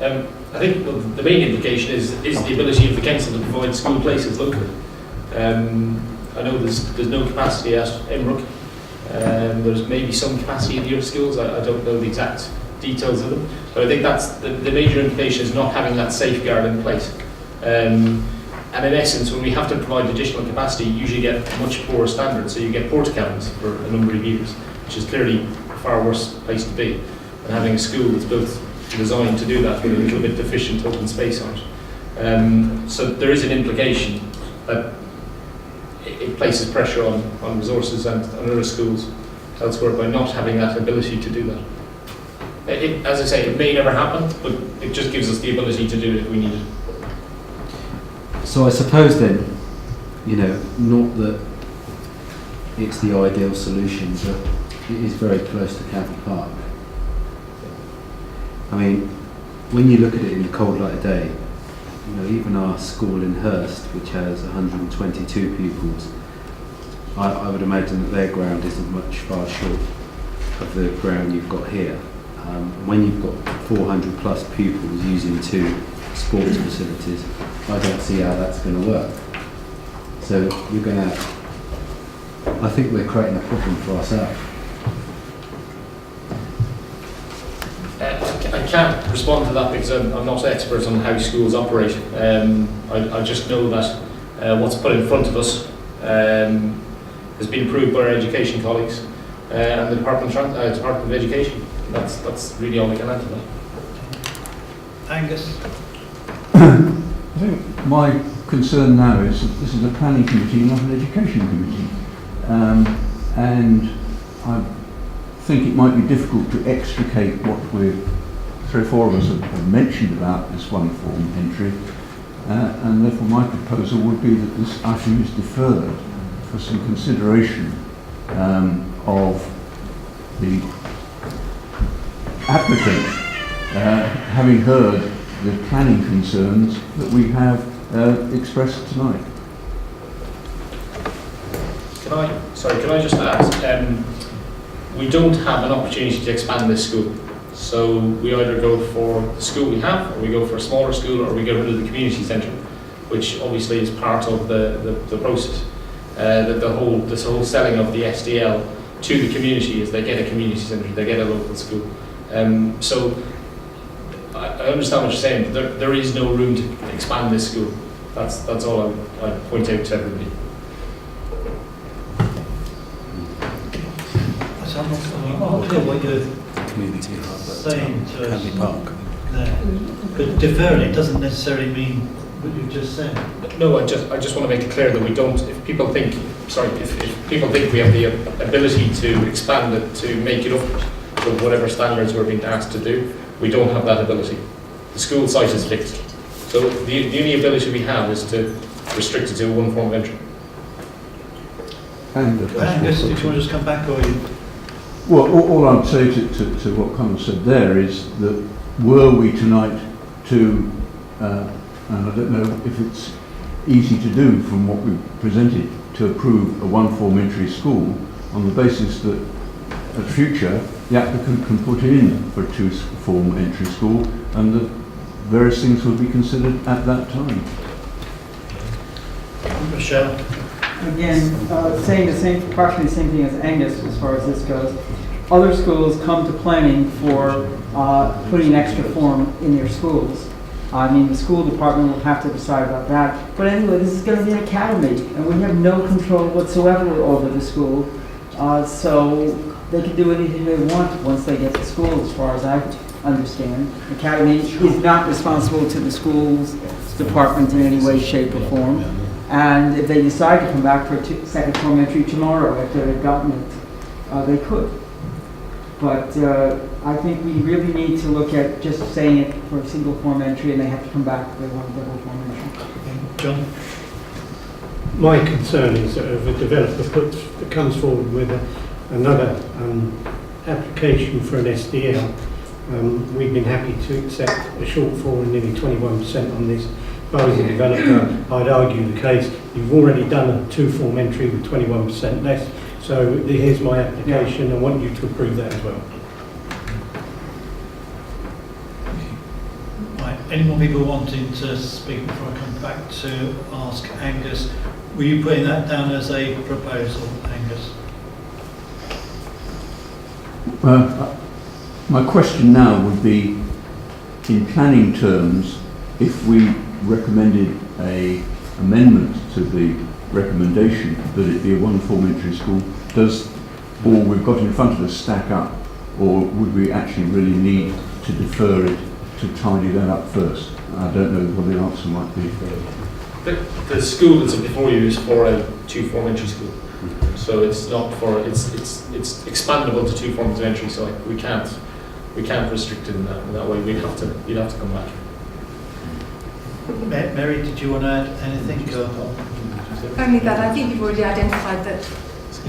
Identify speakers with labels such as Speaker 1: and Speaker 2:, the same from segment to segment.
Speaker 1: I think the main implication is the ability of the council to provide school places locally. I know there's no capacity at Embrook. There's maybe some capacity in the other schools. I don't know the exact details of them, but I think that's the major implication is not having that safeguard in place. And in essence, when we have to provide additional capacity, you usually get much poorer standards. So you get porta cabins for a number of years, which is clearly a far worse place to be. And having a school that's built, designed to do that with a little bit deficient open space on it. So there is an implication that it places pressure on resources and other schools elsewhere by not having that ability to do that. As I say, it may never happen, but it just gives us the ability to do it if we need it.
Speaker 2: So I suppose then, not that it's the ideal solution, but it is very close to County Park. I mean, when you look at it in the cold light of day, even our school in Hurst, which has 122 pupils, I would imagine that their ground isn't much far short of the ground you've got here. When you've got 400 plus pupils using 2 sports facilities, I don't see how that's going to work. So I think we're creating a problem for ourselves.
Speaker 1: I can't respond to that because I'm not an expert on how schools operate. I just know that what's put in front of us has been approved by our education colleagues and the Department of Education. That's really all I can add to that.
Speaker 3: Angus?
Speaker 4: I think my concern now is that this is a planning committee, not an education committee. And I think it might be difficult to extricate what 3 or 4 of us have mentioned about this one form entry. And therefore my proposal would be that this item is deferred for some consideration of the applicant, having heard the planning concerns that we have expressed tonight.
Speaker 1: Can I just add, we don't have an opportunity to expand this school. So we either go for the school we have, or we go for a smaller school, or we get rid of the community centre, which obviously is part of the process. This whole selling of the SDL to the community is they get a community centre, they get a local school. So I understand what you're saying, but there is no room to expand this school. That's all I point out to everybody.
Speaker 3: So I'm not clear what you're
Speaker 2: Community hub
Speaker 3: saying to us
Speaker 2: Canby Park.
Speaker 3: there. But deferring it doesn't necessarily mean what you've just said.
Speaker 1: No, I just want to make it clear that we don't. If people think we have the ability to expand it to make it up to whatever standards we're being asked to do, we don't have that ability. The school site is fixed, so the only ability we have is to restrict it to one form of entry.
Speaker 4: And
Speaker 3: Angus, if you want to just come back, or you?
Speaker 4: well, all I'd say to what Conor said there is that were we tonight to, and I don't know if it's easy to do from what we've presented, to approve a one-form entry school on the basis that at future the applicant can put in for a 2-form entry school and that various things will be considered at that time.
Speaker 3: Michelle?
Speaker 5: Again, saying partially the same thing as Angus as far as this goes. Other schools come to planning for putting an extra form in their schools. I mean, the school department will have to decide about that. But anyway, this is going to be an academy, and we have no control whatsoever over the school. So they can do anything they want once they get to school, as far as I understand. The academy is not responsible to the schools department in any way, shape, or form. And if they decide to come back for a second form entry tomorrow after they've gotten it, they could. But I think we really need to look at just saying it for a single form entry, and they have to come back if they want a double form entry.
Speaker 3: John?
Speaker 6: My concern is that if a developer comes forward with another application for an SDL, we've been happy to accept a shortfall of nearly 21% on this. If I was a developer, I'd argue the case. You've already done a 2-form entry with 21% less, so here's my application. I want you to approve that as well.
Speaker 3: Any more people wanting to speak before I come back to ask Angus? Were you putting that down as a proposal, Angus?
Speaker 4: My question now would be, in planning terms, if we recommended a amendment to the recommendation that it be a one-form entry school, does all we've got in front of us stack up, or would we actually really need to defer it to tidy that up first? I don't know what the answer might be.
Speaker 1: The school that's before you is for a two-form entry school, so it's not for it's expandable to two forms of entry. So we can't restrict it in that way. You'd have to come back.
Speaker 3: Mary, did you want to add anything?
Speaker 7: Only that I think you've already identified that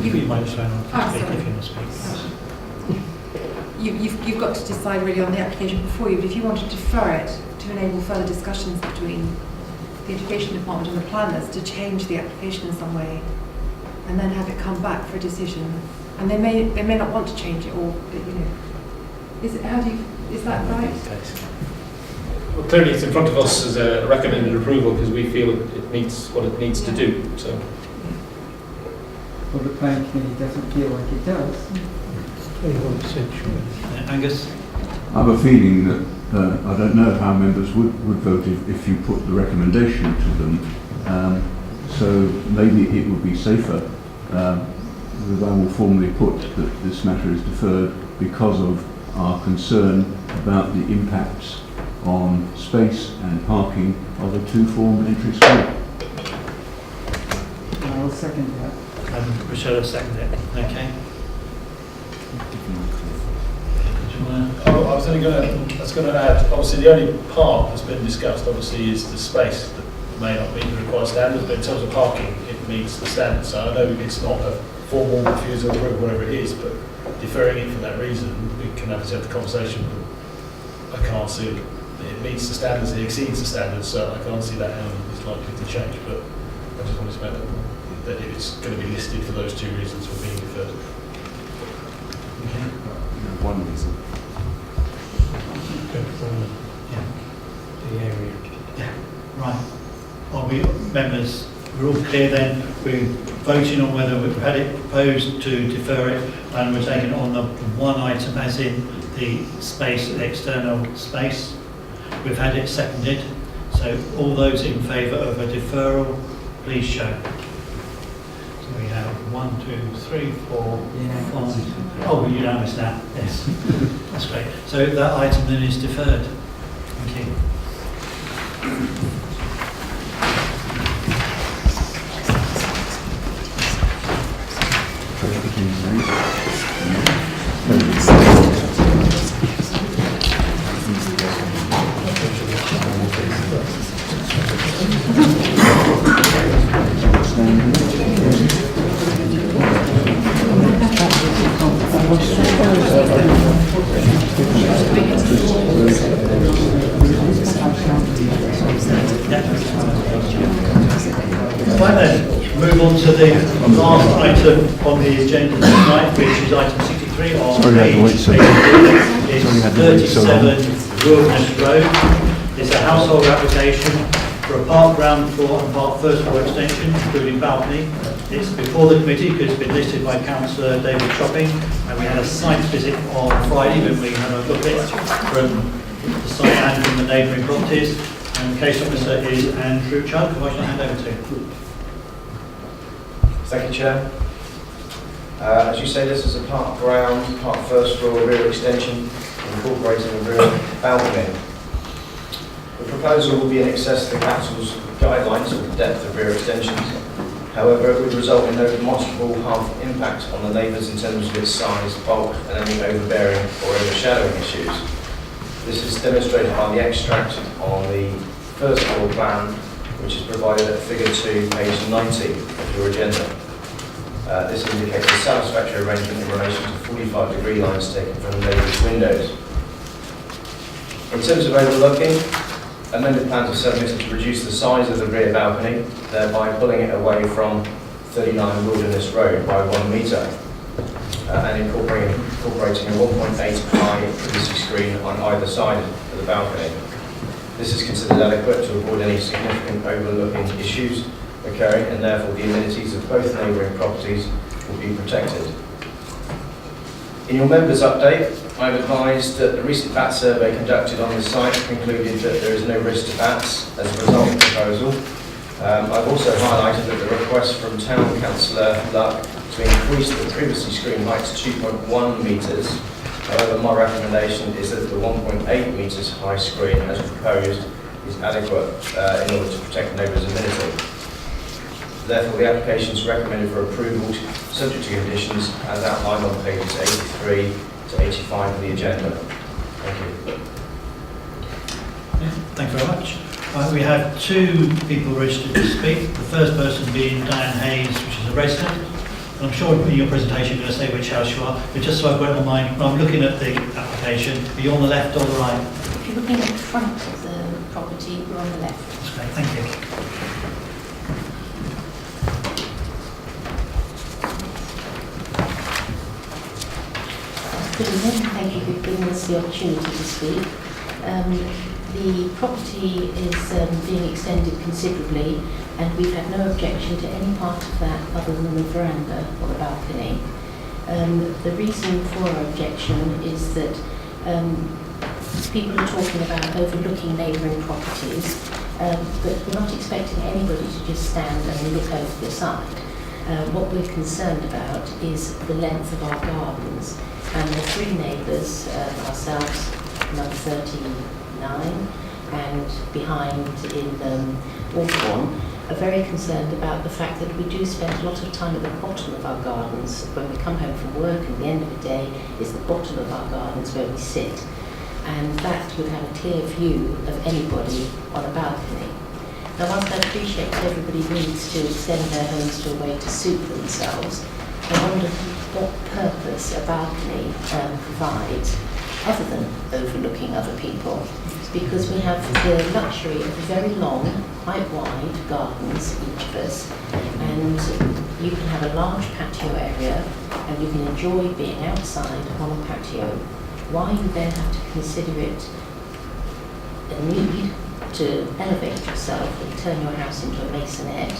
Speaker 3: You might just phone on
Speaker 7: Oh,
Speaker 3: to speak
Speaker 7: sorry.
Speaker 3: if you want to speak.
Speaker 7: you've got to decide really on the application before you, but if you want to defer it to enable further discussions between the education department and the planners to change the application in some way, and then have it come back for a decision, and they may not want to change it, or is that right?
Speaker 1: Well, clearly, it's in front of us as a recommended approval because we feel it meets what it needs to do. So,
Speaker 5: Well, the planning committee doesn't feel like it does.
Speaker 6: 21% sure.
Speaker 3: Angus?
Speaker 4: I have a feeling that I don't know how members would vote if you put the recommendation to them. So maybe it would be safer that I will formally put that this matter is deferred because of our concern about the impacts on space and parking of a two-form entry school.
Speaker 5: I will second that.
Speaker 3: Rochelle will second it. Okay.
Speaker 8: I was only going to add, obviously the only part that's been discussed obviously is the space that may not meet the required standards, but in terms of parking it meets the standards. So I know it's not a formal refusal or whatever it is, but deferring it for that reason, we can have the conversation, but I can't see it meets the standards, it exceeds the standards, so I can't see that element is likely to change, but I just wanted to make that it's going to be listed for those two reasons for being deferred.
Speaker 2: One reason.
Speaker 6: The area.
Speaker 3: Right. Are we members? We're all clear then. We're voting on whether we've had it proposed to defer it, and we're taking it on the one item, as in the space, the external space. We've had it seconded. So all those in favour of a deferral, please show. So we have 1, 2, 3, 4, 5. Oh, we're unanimous now. Yes, that's great. So that item then is deferred. Thank you. Right then, move on to the last item on the agenda tonight, which is item 63 on
Speaker 4: Sorry, I had to wait
Speaker 3: page
Speaker 4: so-
Speaker 3: 8. It's
Speaker 4: Sorry, I had to wait so long.
Speaker 3: 37 Wilderness Road. It's a household application for a park ground floor and park first floor extension, including balcony. It's before the committee because it's been listed by Councillor David Chopping, and we had a site visit on Friday when we had a look at it from the site and from the neighbouring properties. And the case officer is Andrew Chubb, who I shall hand over to.
Speaker 9: Thank you, Chair. As you say, this is a park ground, park first floor rear extension, incorporating a rear balcony. The proposal will be in excess of the council's guidelines for the depth of rear extensions. However, it would result in no demonstrable harmful impact on the neighbours in terms of its size, bulk, and any overbearing or overshadowing issues. This is demonstrated by the extract on the first floor plan, which is provided at figure 2, page 90 of your agenda. This indicates a satisfactory arrangement in relation to 45-degree lines taken from the neighbours' windows. In terms of overlooking, amended plans are submitted to reduce the size of the rear balcony, thereby pulling it away from 39 Wilderness Road by 1 metre, and incorporating a 1.8 high privacy screen on either side of the balcony. This is considered adequate to avoid any significant overlooking issues occurring, and therefore the amenities of both neighbouring properties will be protected. In your members' update, I've advised that the recent bat survey conducted on the site concluded that there is no risk to bats as a result of the proposal. I've also highlighted that the request from Town Councillor Luck to increase the privacy screen height to 2.1 metres. However, my recommendation is that the 1.8 metres high screen as proposed is adequate in order to protect neighbours' amenity. Therefore, the application is recommended for approval subject to conditions as outlined on pages 83 to 85 of the agenda. Thank you.
Speaker 3: Thank you very much. We have two people registered to speak. The first person being Diane Hayes, which is a resident. And I'm sure in your presentation you're going to say which house you are, but just so I've got it on mind, when I'm looking at the application, are you on the left or the right?
Speaker 10: If you're looking at the front of the property, you're on the left.
Speaker 3: That's great, thank you.
Speaker 10: Good evening. Thank you for giving us the opportunity to speak. The property is being extended considerably, and we've had no objection to any part of that other than the veranda or the balcony. The reason for our objection is that people are talking about overlooking neighbouring properties, but we're not expecting anybody to just stand and look over the side. What we're concerned about is the length of our gardens. And the three neighbours, ourselves, number 39, and behind in Hawthorne, are very concerned about the fact that we do spend a lot of time at the bottom of our gardens. When we come home from work, at the end of the day, is the bottom of our gardens where we sit. And that would have a clear view of anybody on a balcony. Now, whilst I appreciate that everybody needs to extend their homes to a way to suit themselves, I wonder what purpose a balcony provides other than overlooking other people, because we have the luxury of very long, quite wide gardens, each of us, and you can have a large patio area and you can enjoy being outside on a patio. Why you then have to consider it a need to elevate yourself and turn your house into a masonette,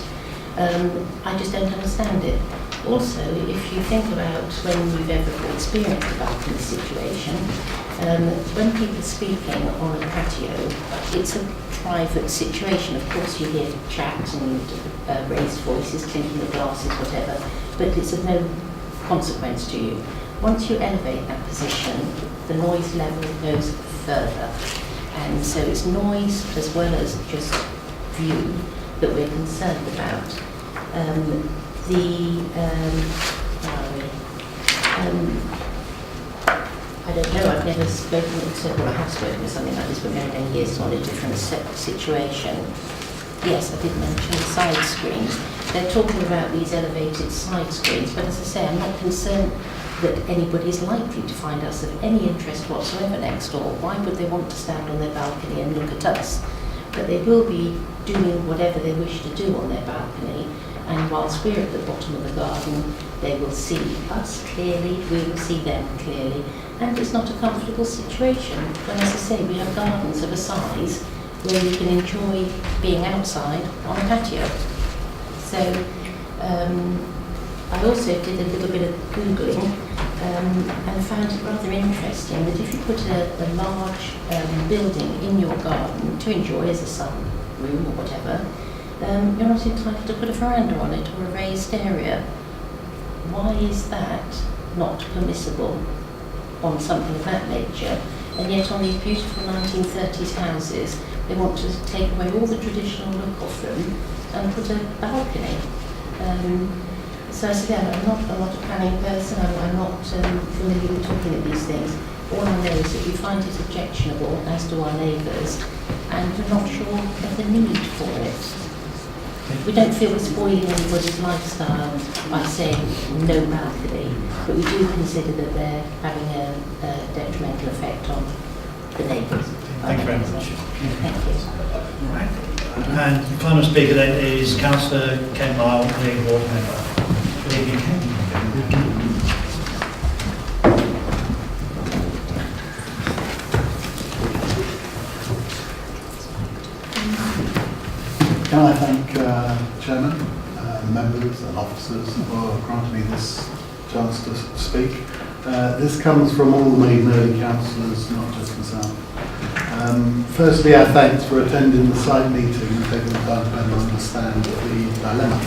Speaker 10: I just don't understand it. Also, if you think about when you've ever experienced a balcony situation, when people are speaking on a patio, it's a private situation. Of course, you hear chat and raised voices, clinking of glasses, whatever, but it's of no consequence to you. Once you elevate that position, the noise level goes further. And so it's noise as well as just view that we're concerned about. I don't know, I've never spoken, well, I have spoken with something like this for many, many years on a different situation. Yes, I did mention the side screens. They're talking about these elevated side screens, but as I say, I'm not concerned that anybody is likely to find us of any interest whatsoever next door. Why would they want to stand on their balcony and look at us? But they will be doing whatever they wish to do on their balcony, and whilst we're at the bottom of the garden, they will see us clearly, we will see them clearly, and it's not a comfortable situation. But as I say, we have gardens of a size where you can enjoy being outside on a patio. So I also did a little bit of Googling and found it rather interesting that if you put a large building in your garden to enjoy as a sunroom or whatever, you're not entitled to put a veranda on it or a raised area. Why is that not permissible on something of that nature? And yet on these beautiful 1930s houses, they want to take away all the traditional look of them and put a balcony. So I said, I'm not a planning person, I'm not familiar with talking of these things. All I know is that we find it objectionable, as do our neighbours, and we're not sure of the need for it. We don't feel we're spoiling anybody's lifestyle by saying no balcony, but we do consider that they're having a detrimental effect on the neighbours.
Speaker 3: Thank you very much.
Speaker 10: Thank you.
Speaker 3: Right. And the final speaker then is Councillor Ken Lyle, the ward member. Good evening, Ken.
Speaker 11: Chairman, members and officers for granting me this chance to speak. This comes from all the Maiden Early councillors, not just myself. Firstly, our thanks for attending the site meeting and taking the time to better understand the dilemma.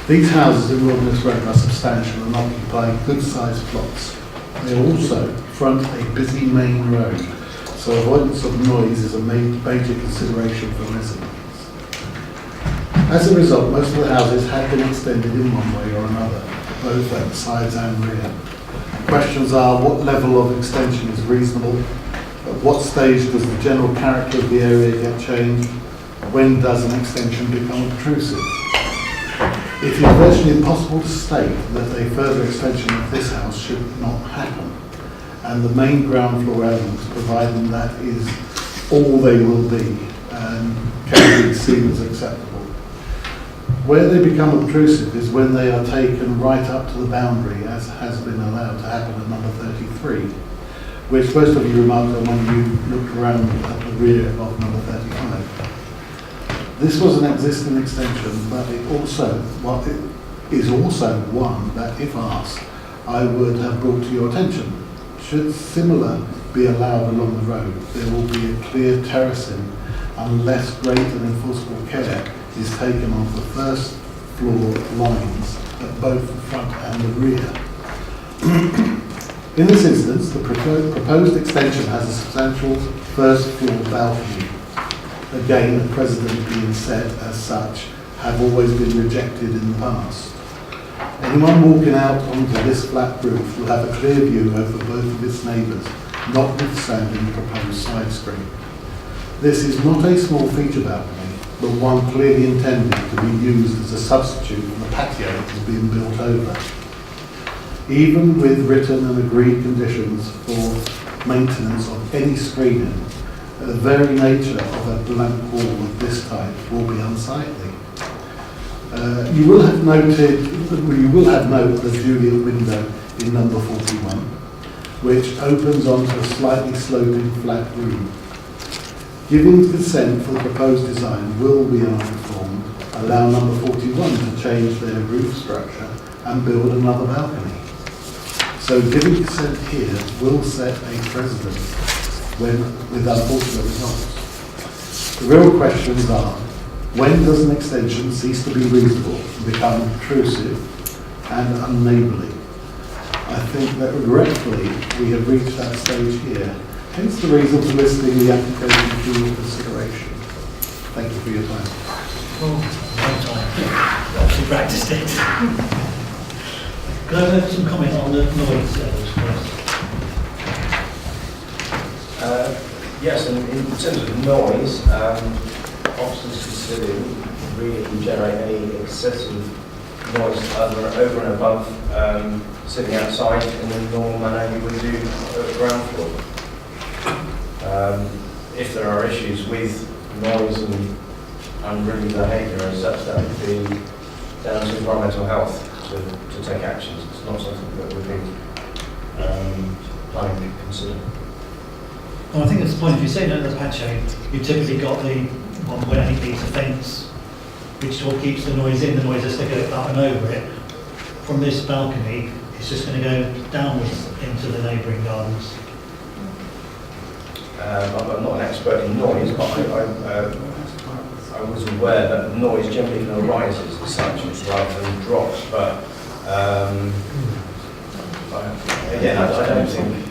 Speaker 11: These houses in Wilderness Road are substantial and occupy good-sized plots. They also front a busy main road, so avoidance of noise is a major consideration for residents. As a result, most of the houses have been extended in one way or another, both at the sides and rear. Questions are, what level of extension is reasonable? At what stage does the general character of the area get changed? When does an extension become obtrusive? It is virtually impossible to state that a further extension of this house should not happen, and the main ground floor elements, providing that is all they will be, can be seen as acceptable. Where they become obtrusive is when they are taken right up to the boundary, as has been allowed to happen at number 33, which most of you remarked on when you looked around at the rear of number 35. This was an existing extension, but it is also one that, if asked, I would have brought to your attention. Should similar be allowed along the road, there will be a clear terracing unless great and enforceable care is taken of the first floor lines at both the front and the rear. In this instance, the proposed extension has a substantial first floor balcony. Again, a precedent being set as such have always been rejected in the past. Anyone walking out onto this flat roof will have a clear view over both of its neighbours, notwithstanding the proposed side screen. This is not a small feature balcony, but one clearly intended to be used as a substitute for the patio that is being built over. Even with written and agreed conditions for maintenance of any screening, the very nature of a blank wall of this type will be unsightly. You will have noted the Juliet window in number 41, which opens onto a slightly sloping flat room. Giving consent for the proposed design will, we are informed, allow number 41 to change their roof structure and build another balcony. So giving consent here will set a precedent with unfortunate results. The real questions are, when does an extension cease to be reasonable and become intrusive and unneighbourly? I think that regretfully we have reached that stage here. Hence the reason for listing the application for your consideration. Thank you for your time.
Speaker 3: Well, no time. Obviously practiced it. Could I have some comment on the noise levels first?
Speaker 9: Yes, and in terms of noise, officers consider really generate any excessive noise over and above sitting outside in the normal manner you would do at the ground floor. If there are issues with noise and unruly behaviour as such, that would be down to environmental health to take actions. It's not something that would be planning to consider.
Speaker 3: Well, I think that's the point. If you say that the patio, you've typically got the one where it needs a fence, which sort of keeps the noise in, the noise has to go up and over it. From this balcony, it's just going to go downwards into the neighbouring gardens.
Speaker 9: I'm not an expert in noise, but I was aware that noise generally arises as such rather than drops. But again, I don't think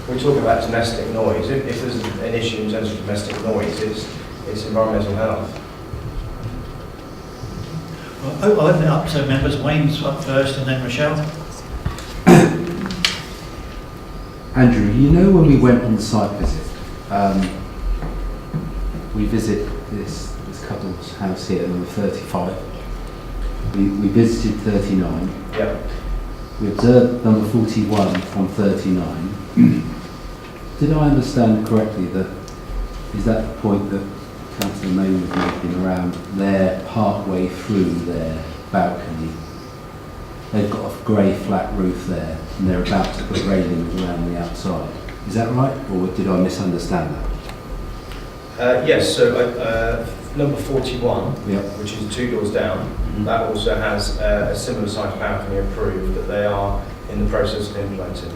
Speaker 9: we talk about domestic noise. If there's an issue in terms of domestic noise, it's environmental health.
Speaker 3: Well, I'll open it up so members. Wayne's up first, and then Rochelle.
Speaker 2: Andrew, you know when we went on the site visit, we visit this couple's house here, number 35. We visited 39.
Speaker 9: Yeah.
Speaker 2: We observed number 41 from 39. Did I understand correctly that is that the point that Councillor Mayne was making around their partway through their balcony? They've got a grey flat roof there and they're about to put railings around the outside. Is that right, or did I misunderstand that?
Speaker 9: Yes, so number 41,
Speaker 2: Yep.
Speaker 9: which is 2 doors down, that also has a similar sized balcony approved that they are in the process of implementing,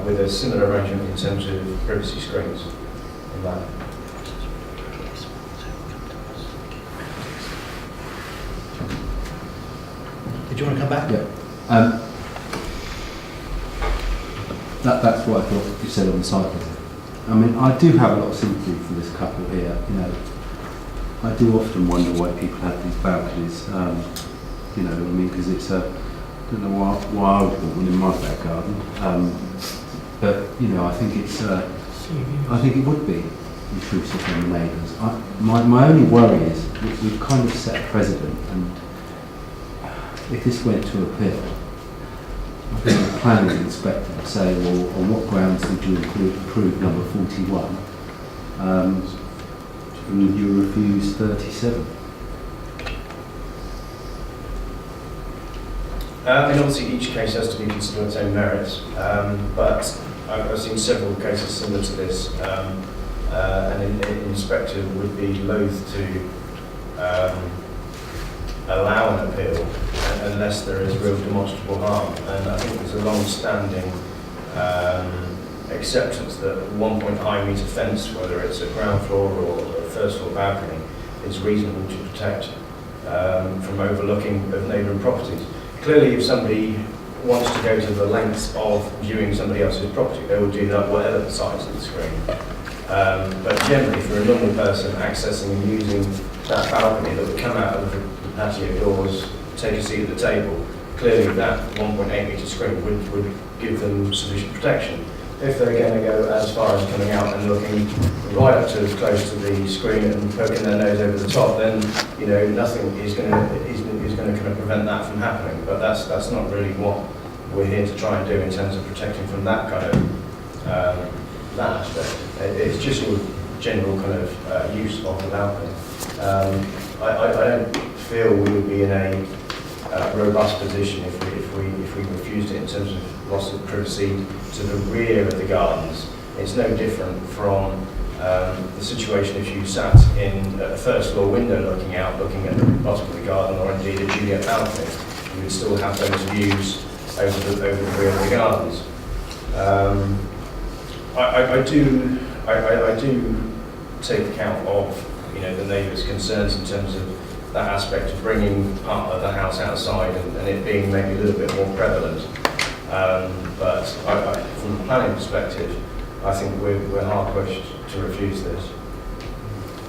Speaker 9: with a similar arrangement in terms of privacy screens on that.
Speaker 3: Did you want to come back?
Speaker 2: Yeah. That's what I thought you said on the site visit. I mean, I do have a lot of sympathy for this couple here. You know, I do often wonder why people have these balconies. You know, I mean, because it's a, I don't know why I would put one in my back garden. But you know, I think it's, I think it would be intrusive on the neighbours. My only worry is we've kind of set a precedent, and if this went to appeal, I think the planning inspector would say, well, on what grounds did you approve number 41? And you refuse 37.
Speaker 9: And obviously each case has to be considered on its own merits, but I've seen several cases similar to this, and an inspector would be loath to allow an appeal unless there is real demonstrable harm. And I think there's a long-standing acceptance that 1.5 metre fence, whether it's a ground floor or a first floor balcony, is reasonable to protect from overlooking of neighbouring properties. Clearly, if somebody wants to go to the lengths of viewing somebody else's property, they will do that whatever the size of the screen. But generally, for a normal person accessing and using that balcony that would come out of the patio doors, take a seat at the table, clearly that 1.8 metre screen would give them sufficient protection. If they're going to go as far as coming out and looking right up to as close to the screen and poking their nose over the top, then you know nothing is going to kind of prevent that from happening. But that's not really what we're here to try and do in terms of protecting from that kind of that aspect. It's just your general kind of use of the balcony. I don't feel we would be in a robust position if we refused it in terms of loss of privacy to the rear of the gardens. It's no different from the situation if you sat in a first floor window looking out, looking at the bottom of the garden, or indeed a Juliet balcony. You would still have those views over the rear of the gardens. I do take account of the neighbours' concerns in terms of that aspect of bringing part of the house outside and it being maybe a little bit more prevalent. But from a planning perspective, I think we're hard pushed to refuse this.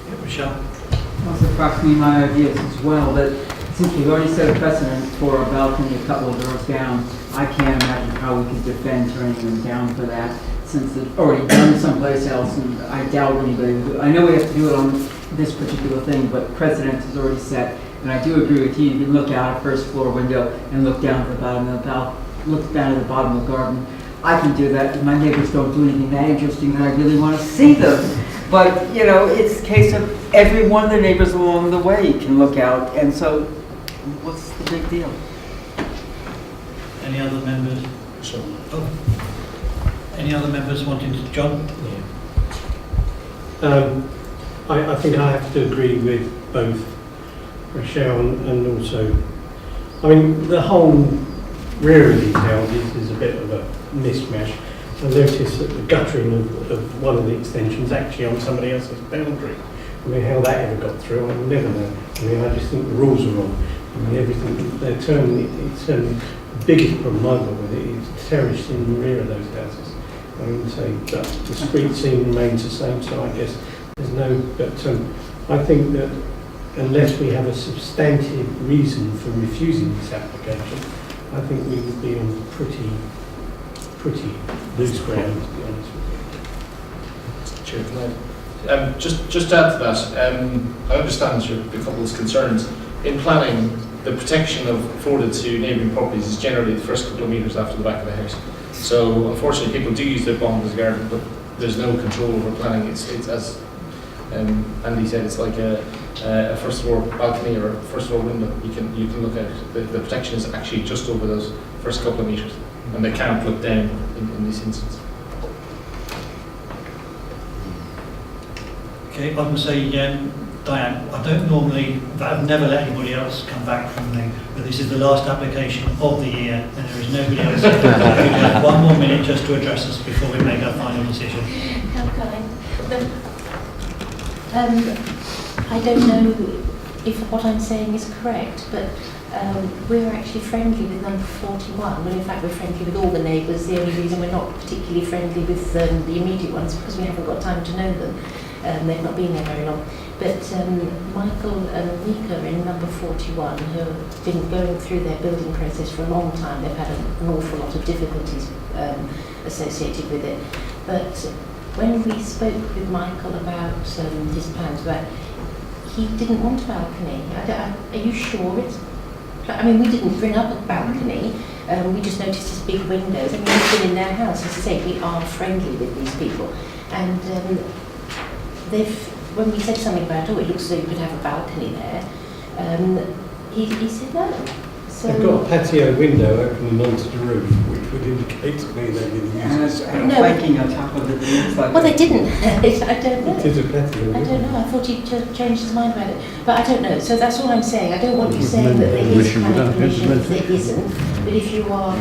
Speaker 3: Yeah, Michelle?
Speaker 5: Also approximately my ideas as well, but since we've already set a precedent for a balcony a couple of doors down, I can't imagine how we could defend turning them down for that, since it's already done someplace else, and I doubt anybody would. I know we have to do it on this particular thing, but precedent is already set, and I do agree with you. You can look out a first floor window and look down at the bottom of the look down at the bottom of the garden. I can do that, and my neighbors don't do anything that interesting that I really want to see them. But, it's a case of every one of the neighbors along the way can look out, and so what's the big deal?
Speaker 3: Any other members?
Speaker 8: Sure.
Speaker 3: Oh. Any other members wanting to, John?
Speaker 6: I think I have to agree with both Rochelle and also, I mean, the whole rear of these houses is a bit of a mismatch. I noticed that the guttering of one of the extensions actually on somebody else's boundary. I mean, how that ever got through, I'll never know. I mean, I just think the rules are wrong. I mean, everything, it's the biggest problem I've got with it is terrace in the rear of those houses. I would say that the street scene remains the same, so I guess there's no, but I think that unless we have a substantive reason for refusing this application, I think we would be on pretty loose ground, to be honest with you.
Speaker 1: Chair, can I, just to add to that, I understand the couple's concerns. In planning, the protection afforded to neighbouring properties is generally the first couple of metres after the back of the house. So unfortunately, people do use their bottom as a garden, but there's no control over planning. It's as Andy said, it's like a first floor balcony or a first floor window. You can look at it. The protection is actually just over those first couple of metres, and they can't look down in this instance.
Speaker 3: Okay, I can say Diane, I don't normally, I've never let anybody else come back from me, but this is the last application of the year, and there is nobody else here. So we have 1 more minute just to address us before we make our final decision.
Speaker 10: How kind. I don't know if what I'm saying is correct, but we're actually friendly with number 41. Well, in fact, we're friendly with all the neighbours. The only reason we're not particularly friendly with the immediate ones is because we haven't got time to know them. They've not been there very long. But Michael and Mika in number 41, who have been going through their building process for a long time, they've had an awful lot of difficulties associated with it. But when we spoke with Michael about his plans, he didn't want a balcony. Are you sure it's... I mean, we didn't bring up a balcony. We just noticed his big windows. I mean, we've been in their house. As I say, we are friendly with these people. And when we said something about, it looks as though you could have a balcony there, he said no. So
Speaker 6: they've got a patio window opening onto the roof, which would indicate to me they didn't use it.
Speaker 5: And planking on top of it.
Speaker 10: Well, they didn't. I don't know.
Speaker 6: It is a patio.
Speaker 10: I don't know. I thought he'd changed his mind about it. But I don't know. So that's all I'm saying. I don't want you saying that there is planning permission if there isn't. But if you are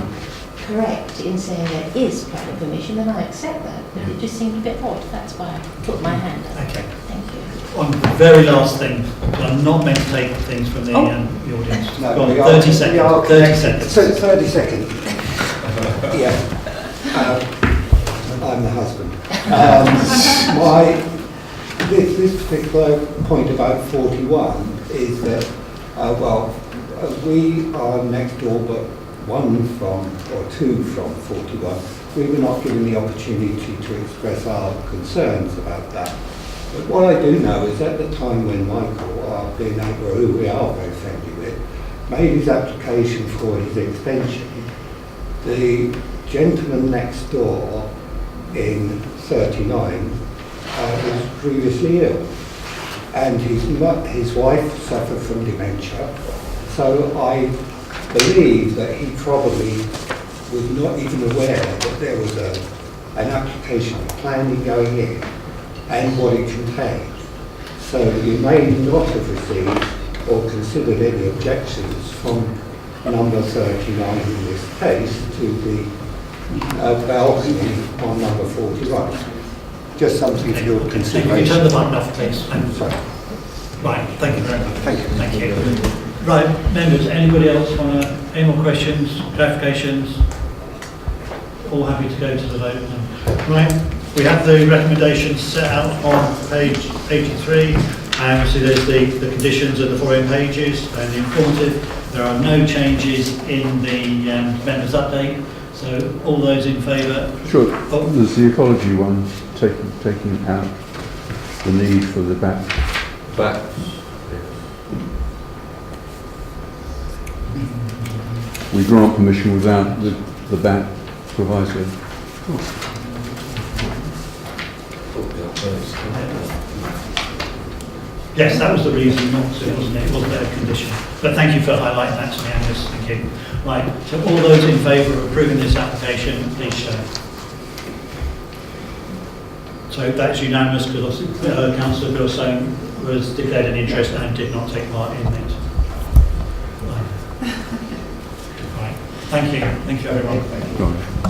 Speaker 10: correct in saying there is planning permission, then I accept that. But it just seemed a bit odd. That's why I put my hand up.
Speaker 3: Okay.
Speaker 10: Thank you.
Speaker 3: On the very last thing, I'm not meant to take things from the audience.
Speaker 12: No,
Speaker 3: Go on,
Speaker 12: we are-
Speaker 3: 30 seconds.
Speaker 12: we are
Speaker 3: 30 seconds.
Speaker 12: So 30 seconds. Yeah. I'm the husband. This particular point about 41 is that, we are next door, but two from 41. We were not given the opportunity to express our concerns about that. But what I do know is at the time when Michael, our dear neighbour, who we are very friendly with, made his application for his extension, the gentleman next door in 39 was previously ill, and his wife suffered from dementia. So I believe that he probably was not even aware that there was an application for planning going in and what it contained. So you may not have received or considered any objections from number 39 in this case to the balcony on number 41. Just something for your
Speaker 3: Can you
Speaker 12: consideration.
Speaker 3: turn the button off, please?
Speaker 12: Sorry.
Speaker 3: Right, thank you very much.
Speaker 12: Thank you.
Speaker 3: Thank you. Right, members, anybody else want any more questions, clarifications? All happy to go to the vote then. Right, we have the recommendations set out on page 83, and obviously there's the conditions of the following pages and the informative. There are no changes in the members' update, so all those in favour?
Speaker 4: Sure. There's the ecology one, taking out the need for the bat. We grant permission without the bat proviso.
Speaker 3: Yes, that was the reason not to, wasn't it? It wasn't a condition. But thank you for highlighting that to me, Angus. Thank you. Right, so all those in favour of approving this application, please show. So that's unanimous because Councillor Bilson was declared an interest and did not take part in it. Right. Thank you. Thank you, everyone.
Speaker 4: Right.